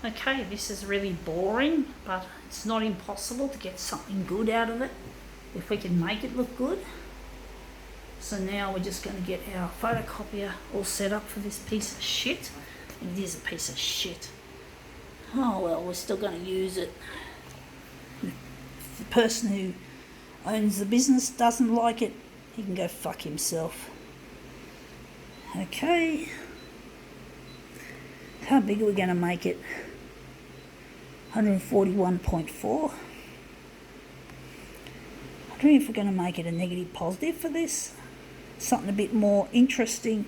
Okay, this is really boring, but it's not impossible to get something good out of it if we can make it look good. So now we're just going to get our photocopier all set up for this piece of shit. It is a piece of shit. Oh well, we're still going to use it. If the person who owns the business doesn't like it, he can go fuck himself. Okay. How big are we going to make it? 141.4. I don't know if we're going to make it a negative positive for this. Something a bit more interesting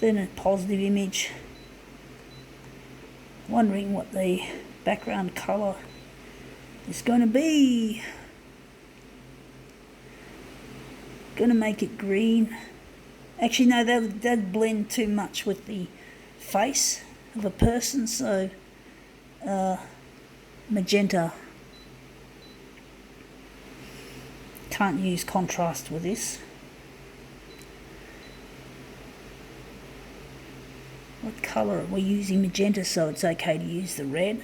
than a positive image. Wondering what the background colour is going to be. Going to make it green. Actually no, that'd blend too much with the face of a person, so magenta. Can't use contrast with this. What colour are we using? Magenta, so it's okay to use the red.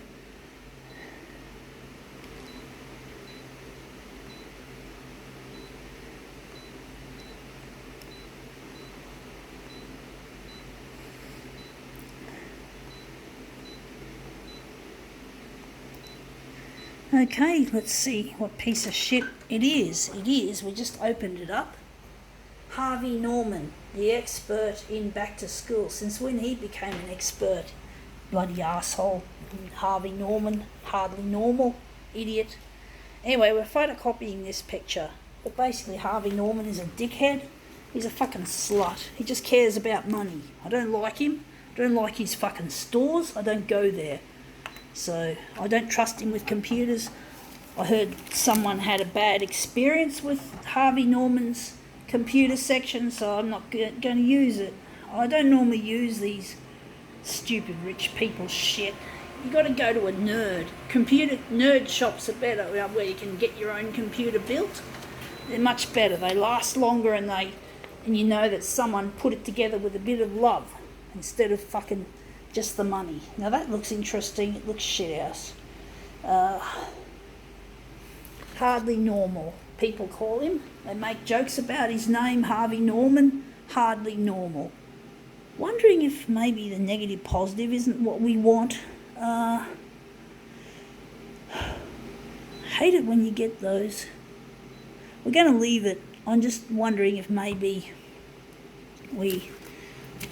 Okay, let's see what piece of shit it is. It is, we just opened it up. Harvey Norman, the expert in back to school. Since when he became an expert? Bloody asshole. Harvey Norman, hardly normal, idiot. Anyway, we're photocopying this picture. But basically Harvey Norman is a dickhead. He's a fucking slut. He just cares about money. I don't like him. I don't like his fucking stores. I don't go there. So I don't trust him with computers. I heard someone had a bad experience with Harvey Norman's computer section, so I'm not going to use it. I don't normally use these stupid rich people shit. You got to go to a nerd. Computer nerd shops are better, where you can get your own computer built. They're much better. They last longer, and you know that someone put it together with a bit of love instead of fucking just the money. Now that looks interesting. It looks shit house. Hardly normal, people call him. They make jokes about his name, Harvey Norman. Hardly normal. Wondering if maybe the negative positive isn't what we want. Hate it when you get those. We're going to leave it. I'm just wondering if maybe we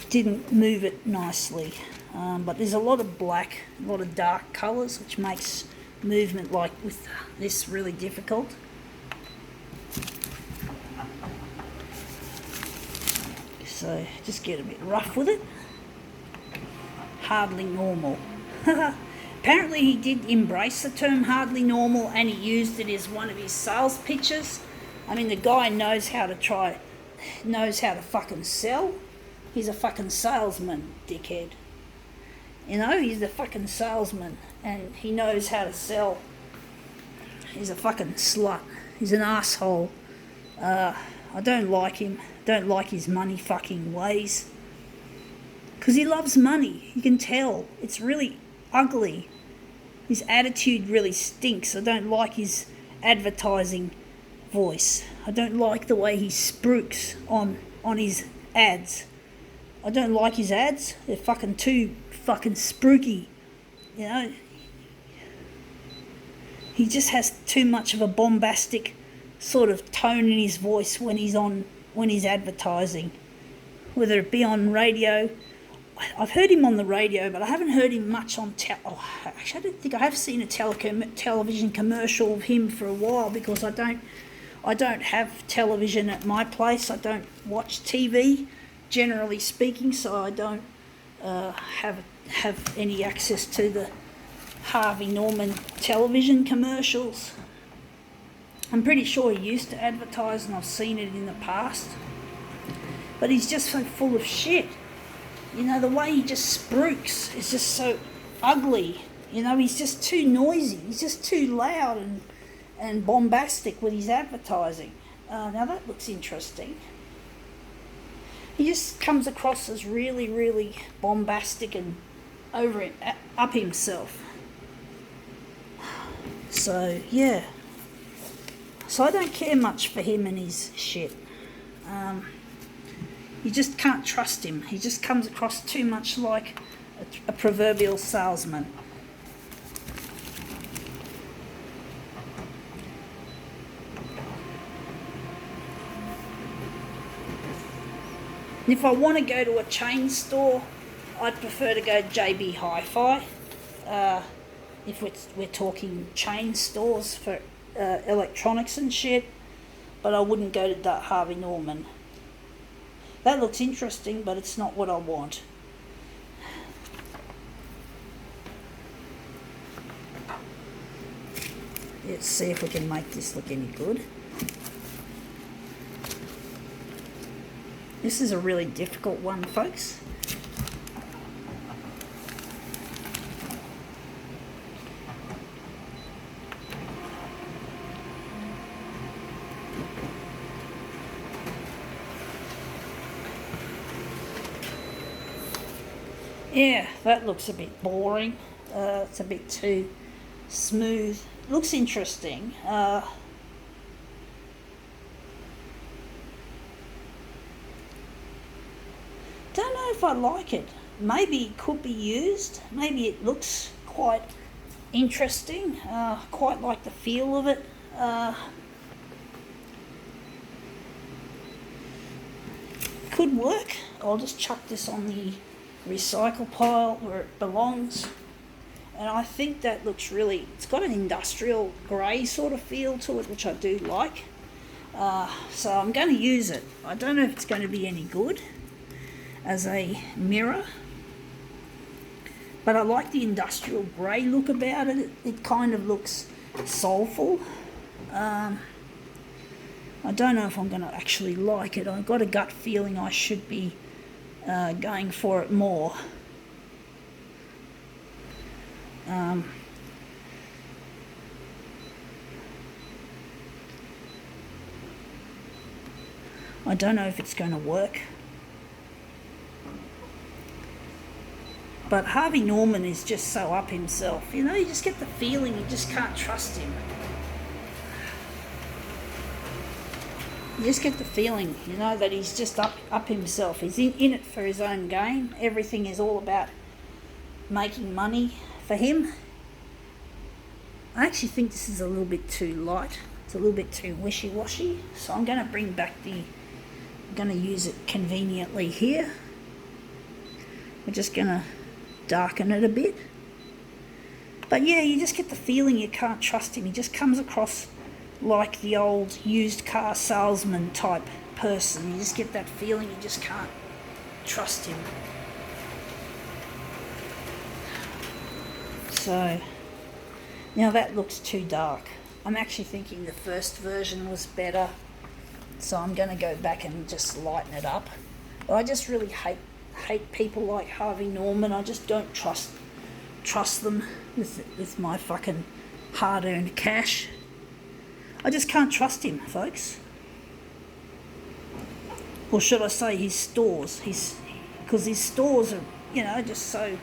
didn't move it nicely. But there's a lot of black, a lot of dark colours, which makes movement like with this really difficult. So just get a bit rough with it. Hardly normal. Apparently he did embrace the term hardly normal, and he used it as one of his sales pitches. I mean, the guy knows how to fucking sell. He's a fucking salesman, dickhead. You know, he's a fucking salesman, and he knows how to sell. He's a fucking slut. He's an asshole. I don't like him. Don't like his money fucking ways. Because he loves money. You can tell. It's really ugly. His attitude really stinks. I don't like his advertising voice. I don't like the way he spruiks on his ads. I don't like his ads. They're fucking too fucking spooky, you know. He just has too much of a bombastic sort of tone in his voice when he's advertising, whether it be on radio. I've heard him on the radio, but I haven't heard him much on actually, I don't think I have seen a television commercial of him for a while, because I don't have television at my place. I don't watch TV, generally speaking, so I don't have any access to the Harvey Norman television commercials. I'm pretty sure he used to advertise, and I've seen it in the past. But he's just so full of shit. You know, the way he just spruiks is just so ugly. You know, he's just too noisy. He's just too loud and bombastic with his advertising. Now that looks interesting. He just comes across as really, really bombastic and up himself. So yeah, so I don't care much for him and his shit. You just can't trust him. He just comes across too much like a proverbial salesman. If I want to go to a chain store, I'd prefer to go JB Hi-Fi. If we're talking chain stores for electronics and shit, but I wouldn't go to Harvey Norman. That looks interesting, but it's not what I want. Let's see if we can make this look any good. This is a really difficult one, folks. Yeah, that looks a bit boring. It's a bit too smooth. Looks interesting. Don't know if I like it. Maybe it could be used. Maybe it looks quite interesting. Quite like the feel of it. Could work. I'll just chuck this on the recycle pile where it belongs. And I think that looks really, it's got an industrial grey sort of feel to it, which I do like. So I'm going to use it. I don't know if it's going to be any good as a mirror, but I like the industrial grey look about it. It kind of looks soulful. I don't know if I'm going to actually like it. I've got a gut feeling I should be going for it more. I don't know if it's going to work. But Harvey Norman is just so up himself. You know, you just get the feeling you just can't trust him. You just get the feeling, you know, that he's just up himself. He's in it for his own gain. Everything is all about making money for him. I actually think this is a little bit too light. It's a little bit too wishy-washy. So I'm going to bring back I'm going to use it conveniently here. We're just going to darken it a bit. But yeah, you just get the feeling you can't trust him. He just comes across like the old used car salesman type person. You just get that feeling you just can't trust him. So now that looks too dark. I'm actually thinking the first version was better, so I'm going to go back and just lighten it up. But I just really hate people like Harvey Norman. I just don't trust them with my fucking hard-earned cash. I just can't trust him, folks. Or should I say his stores? Because his stores are, you know, just so...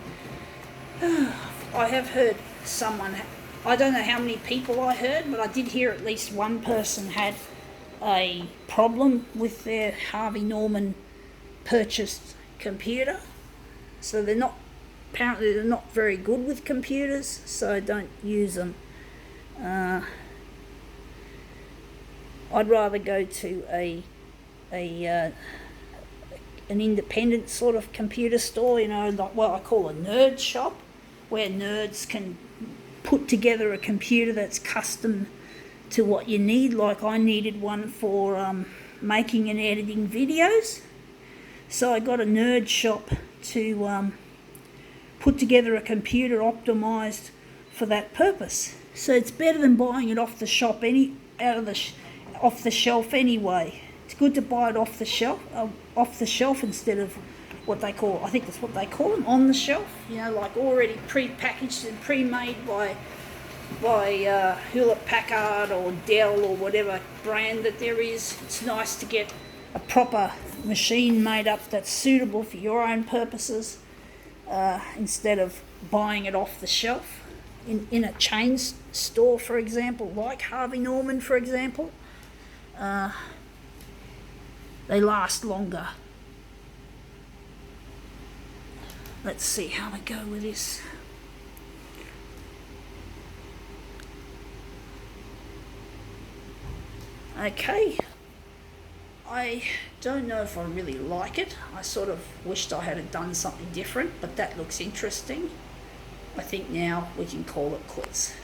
I have heard someone... I don't know how many people I heard, but I did hear at least one person had a problem with their Harvey Norman purchased computer. So apparently they're not very good with computers, so don't use them. I'd rather go to an independent sort of computer store, you know, like what I call a nerd shop, where nerds can put together a computer that's custom to what you need. Like I needed one for making and editing videos, so I got a nerd shop to put together a computer optimized for that purpose. So it's better than buying it off the shop off the shelf anyway. It's good to buy it off the shelf instead of what they call, I think that's what they call them, on the shelf. You know, like already pre-packaged and pre-made by Hewlett Packard or Dell or whatever brand that there is. It's nice to get a proper machine made up that's suitable for your own purposes. instead of buying it off the shelf in a chain store, for example, like Harvey Norman, for example. They last longer. Let's see how we go with this. Okay, I don't know if I really like it. I sort of wished I had done something different, but that looks interesting. I think now we can call it quits.